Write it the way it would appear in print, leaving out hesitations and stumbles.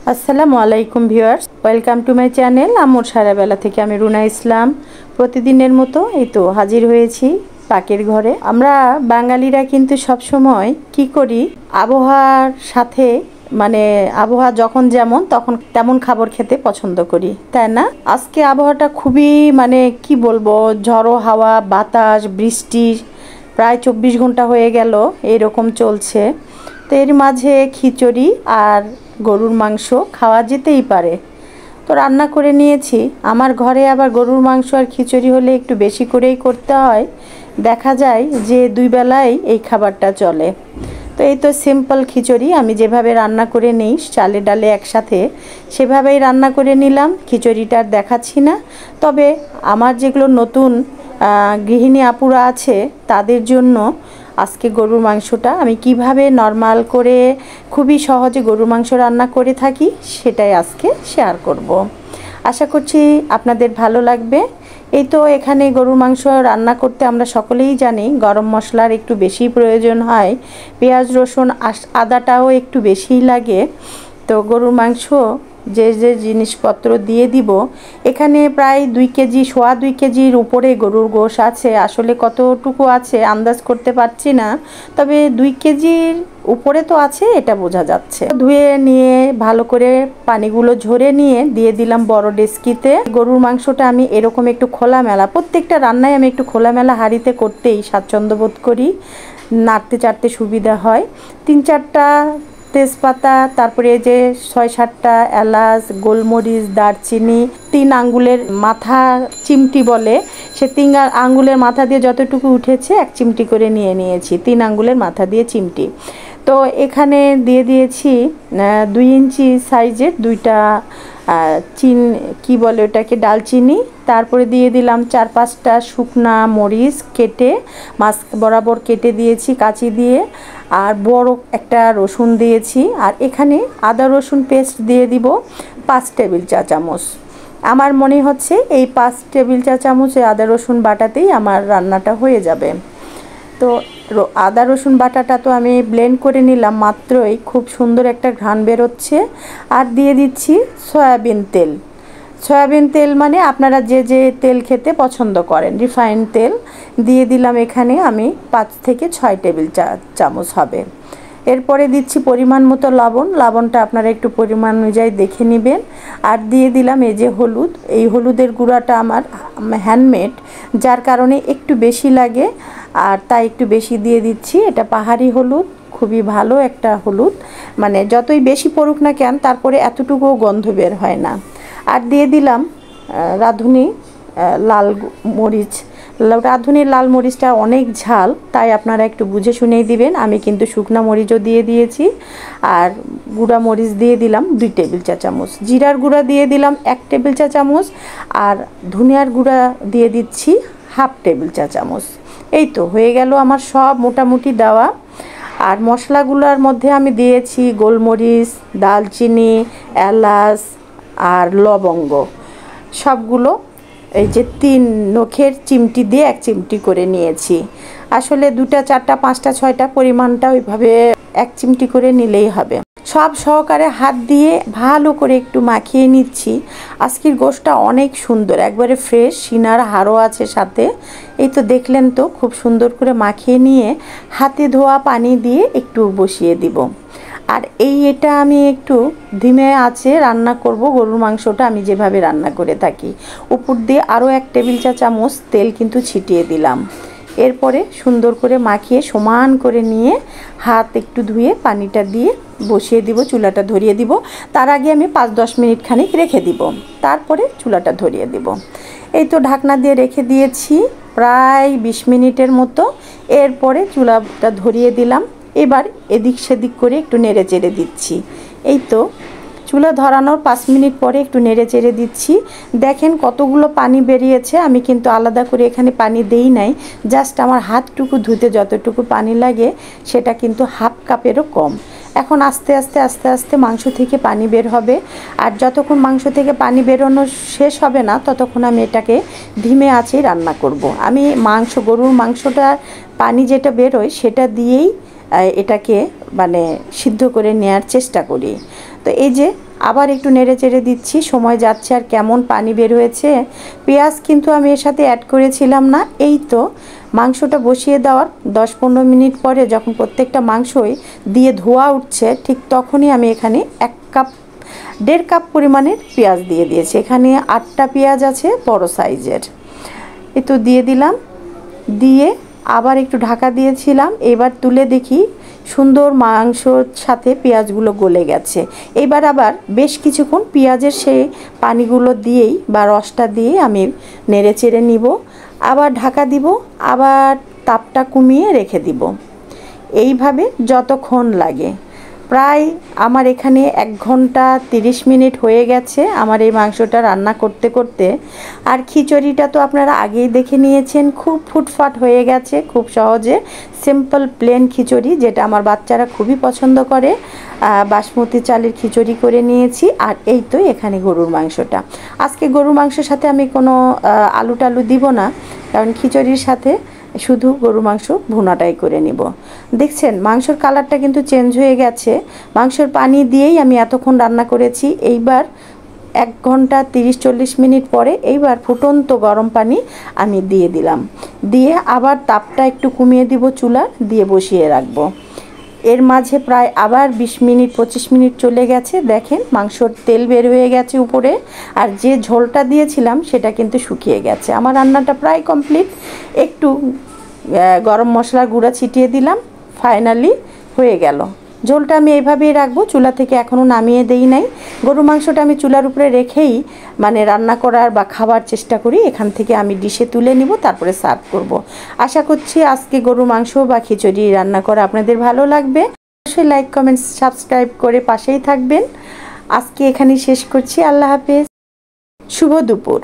আসসালামু আলাইকুম viewers, welcome to my channel আমুর সারাবেলা থেকে। আমি রুনা ইসলাম প্রতিদিনের মতো এই তো হাজির হয়েছি পাকের ঘরে। আমরা বাঙালিরা কিন্তু সব সময় কি করি, আবহাওয়ার সাথে মানে আবহাওয়া যখন যেমন তখন তেমন খাবার খেতে পছন্দ করি, তাই না? আজকে আবহাওয়াটা খুবই কি বলবো, ঝড়ো হাওয়া, বাতাস, বৃষ্টি, প্রায় 24 ঘন্টা হয়ে গেল এরকম চলছে। তো এর মাঝে খিচুড়ি আর গরুর মাংস খাওয়া যেতেই পারে, তো রান্না করে নিয়েছি। আমার ঘরে আবার গরুর মাংস আর খিচুড়ি হলে একটু বেশি করেই করতে হয়, দেখা যায় যে দুই বেলায় এই খাবারটা চলে। তো এই তো সিম্পল খিচুড়ি আমি যেভাবে রান্না করে নিই চালে ডালে একসাথে, সেভাবেই রান্না করে নিলাম। খিচুড়িটা আর দেখাচ্ছি না, তবে আমার যেগুলো নতুন গৃহিণী আপুরা আছে তাদের জন্য আজকে গরুর মাংসটা আমি কিভাবে নরমাল করে খুবই সহজে গরুর মাংস রান্না করে থাকি সেটাই আজকে শেয়ার করব। আশা করছি আপনাদের ভালো লাগবে। এই তো এখানে গরুর মাংস রান্না করতে আমরা সকলেই জানি গরম মশলার একটু বেশি প্রয়োজন হয়, পেঁয়াজ রসুন আদাটাও একটু বেশিই লাগে। তো গরুর মাংস যে যে জিনিসপত্র দিয়ে দিব, এখানে প্রায় 2 কেজি, সোয়া 2 কেজির উপরে গরুর গোশ আছে। আসলে কতটুকু আছে আন্দাজ করতে পারছি না, তবে 2 কেজির উপরে তো আছে, এটা বোঝা যাচ্ছে। ধুয়ে নিয়ে ভালো করে পানিগুলো ঝরে নিয়ে দিয়ে দিলাম বড় ডেচকিতে। গরুর মাংসটা আমি এরকম একটু খোলামেলা, প্রত্যেকটা রান্নায় আমি একটু খোলামেলা হাঁড়িতে করতেই স্বাচ্ছন্দ্য বোধ করি, নাড়তে চাড়তে সুবিধা হয়। 3-4টা তেজপাতা, তারপরে যে 6-7টা এলাচ, গোলমরিচ, দারচিনি, 3 আঙ্গুলের মাথা চিমটি বলে, সে 3 আঙ্গুলের মাথা দিয়ে যতটুকু উঠেছে 1 চিমটি করে নিয়ে নিয়েছি, 3 আঙ্গুলের মাথা দিয়ে চিমটি। তো এখানে দিয়ে দিয়েছি 2 ইঞ্চি সাইজের 2টা কি বলে ওটাকে, ডালচিনি। তারপরে দিয়ে দিলাম 4-5টা শুকনা মরিচ কেটে মাছ বরাবর কেটে দিয়েছি কাঁচি দিয়ে, আর বড় একটা রসুন দিয়েছি। আর এখানে আদা রসুন পেস্ট দিয়ে দিব 5 টেবিল চা চামচ। আমার মনে হচ্ছে এই 5 টেবিল চা চামচে আদা রসুন বাটাতেই আমার রান্নাটা হয়ে যাবে। তো আদা রসুন বাটাটা তো আমি ব্লেন্ড করে নিলাম মাত্রই, খুব সুন্দর একটা ঘ্রাণ বেরোচ্ছে। আর দিয়ে দিচ্ছি সয়াবিন তেল। সয়াবিন তেল মানে আপনারা যে যে তেল খেতে পছন্দ করেন, রিফাইন্ড তেল দিয়ে দিলাম এখানে আমি 5 থেকে 6 টেবিল চামচ হবে। এরপরে দিচ্ছি পরিমাণ মতো লবণ। লবণটা আপনারা একটু পরিমাণ অনুযায়ী দেখে নেবেন। আর দিয়ে দিলাম এই যে হলুদ। এই হলুদের গুঁড়াটা আমার হ্যান্ডমেড, যার কারণে একটু বেশি লাগে, আর তাই একটু বেশি দিয়ে দিচ্ছি। এটা পাহাড়ি হলুদ, খুবই ভালো একটা হলুদ, যতই বেশি পড়ুক না কেন তারপরে এতটুকুও গন্ধ বের হয় না। আর দিয়ে দিলাম রাঁধুনি লাল মরিচ। রাঁধুনির লাল মরিচটা অনেক ঝাল, তাই আপনারা একটু বুঝে শুনেই দিবেন। আমি কিন্তু শুকনা মরিচও দিয়ে দিয়েছি। আর গুঁড়া মরিচ দিয়ে দিলাম 2 টেবিল চা চামচ। জিরার গুঁড়া দিয়ে দিলাম 1 টেবিল চা চামচ। আর ধনিয়ার গুঁড়া দিয়ে দিচ্ছি 1/2 টেবিল চা চামচ। এই তো হয়ে গেল আমার সব মোটামুটি দেওয়া। আর মশলাগুলোর মধ্যে আমি দিয়েছি গোলমরিচ, দালচিনি, এলাচ আর লবঙ্গ, সবগুলো এই যে 3 নখের চিমটি দিয়ে 1 চিমটি করে নিয়েছি। আসলে 2টা 4টা 5টা 6টা পরিমাণটা ওইভাবে 1 চিমটি করে নিলেই হবে। সব সহকারে হাত দিয়ে ভালো করে একটু মাখিয়ে নিচ্ছি। আজকের গোশটা অনেক সুন্দর, একবারে ফ্রেশ, সিনার হাড়ও আছে সাথে। এই তো দেখলেন তো, খুব সুন্দর করে মাখিয়ে নিয়ে হাতে ধোয়া পানি দিয়ে একটু বসিয়ে দিব। আর এটা আমি একটু ধিমে আঁচে রান্না করব। গরুর মাংসটা আমি যেভাবে রান্না করে থাকি, উপর দিয়ে আরও 1 টেবিল চা চামচ তেল কিন্তু ছিটিয়ে দিলাম। এরপরে সুন্দর করে মাখিয়ে সমান করে নিয়ে হাত একটু ধুয়ে পানিটা দিয়ে বসিয়ে দিব, চুলাটা ধরিয়ে দিব। তার আগে আমি 5-10 মিনিট খানিক রেখে দিব, তারপরে চুলাটা ধরিয়ে দিব। এই তো ঢাকনা দিয়ে রেখে দিয়েছি প্রায় 20 মিনিটের মতো। এরপরে চুলাটা ধরিয়ে দিলাম। এবার এদিক সেদিক করে একটু নেড়ে চেড়ে দিচ্ছি। এই তো চুলা ধরানোর 5 মিনিট পরে একটু নেড়ে চেড়ে দিচ্ছি। দেখেন কতগুলো পানি বেরিয়েছে। আমি কিন্তু আলাদা করে এখানে পানি দেই নাই, জাস্ট আমার হাতটুকু ধুতে যতটুকু পানি লাগে সেটা কিন্তু 1/2 কাপেরও কম। এখন আস্তে আস্তে আস্তে আস্তে মাংস থেকে পানি বের হবে। আর যতক্ষণ মাংস থেকে পানি বেরোনো শেষ হবে না ততক্ষণ আমি এটাকে ধিমে আঁচেই রান্না করব। আমি গরুর মাংসটা পানি যেটা বেরোয় সেটা দিয়েই এটাকে সিদ্ধ করে নেওয়ার চেষ্টা করি। তো এই যে আবার একটু নেড়ে চেড়ে দিচ্ছি। সময় যাচ্ছে আর কেমন পানি বের হয়েছে। পেঁয়াজ কিন্তু আমি এর সাথে অ্যাড করেছিলাম না। এই তো মাংসটা বসিয়ে দেওয়ার 10-15 মিনিট পরে যখন প্রত্যেকটা মাংসই দিয়ে ধোয়া উঠছে, ঠিক তখনই আমি এখানে 1.5 কাপ পরিমাণের পেঁয়াজ দিয়ে দিয়েছি। এখানে 8টা পেঁয়াজ আছে বড় সাইজের। এই তো দিয়ে দিলাম, দিয়ে আবার একটু ঢাকা দিয়েছিলাম। এবার তুলে দেখি সুন্দর মাংসর সাথে পেঁয়াজগুলো গলে গেছে। এবার আবার বেশ কিছুক্ষণ পেঁয়াজের সেই পানিগুলো দিয়েই বা রসটা দিয়ে আমি নেড়ে চেড়ে নিব। আবার ঢাকা দিব, আবার তাপটা কমিয়ে রেখে দিব। এইভাবে যতক্ষণ লাগে, প্রায় আমার এখানে 1 ঘন্টা 30 মিনিট হয়ে গেছে আমার এই মাংসটা রান্না করতে করতে। আর খিচুড়িটা তো আপনারা আগেই দেখে নিয়েছেন, খুব ফুটফাট হয়ে গেছে, খুব সহজে সিম্পল প্লেন খিচুড়ি, যেটা আমার বাচ্চারা খুবই পছন্দ করে। বাসমতি চালের খিচুড়ি করে নিয়েছি। আর এই তো এখানে গরুর মাংসটা। আজকে গরুর মাংসের সাথে আমি কোনো আলু টালু দিব না, কারণ খিচুড়ির সাথে শুধু গরু মাংস ভুনাটাই করে নিব। দেখছেন মাংসর কালারটা কিন্তু চেঞ্জ হয়ে গেছে। মাংসর পানি দিয়েই আমি এতক্ষণ রান্না করেছি। এইবার 1 ঘন্টা 30-40 মিনিট পরে এইবার ফুটন্ত গরম পানি আমি দিয়ে দিলাম। দিয়ে আবার তাপটা একটু কমিয়ে দিব, চুলার দিয়ে বসিয়ে রাখবো। এর মাঝে প্রায় আবার 20-25 মিনিট চলে গেছে। দেখেন মাংসর তেল বের হয়ে গেছে উপরে, আর যে ঝোলটা দিয়েছিলাম সেটা কিন্তু শুকিয়ে গেছে। আমার রান্নাটা প্রায় কমপ্লিট। একটু গরম মশলার গুঁড়া ছিটিয়ে দিলাম, ফাইনালি হয়ে গেল। ঝোলটা আমি এইভাবেই রাখবো, চুলা থেকে এখনও নামিয়ে দেই নাই। গরু মাংসটা আমি চুলার উপরে রেখেই মানে রান্না করার বা খাবার চেষ্টা করি। এখান থেকে আমি ডিশে তুলে নিব, তারপরে সার্ভ করব। আশা করছি আজকে গরু মাংস বা খিচুড়ি রান্না করা আপনাদের ভালো লাগবে। অবশ্যই লাইক, কমেন্ট, সাবস্ক্রাইব করে পাশেই থাকবেন। আজকে এখানেই শেষ করছি। আল্লাহ হাফেজ, শুভ দুপুর।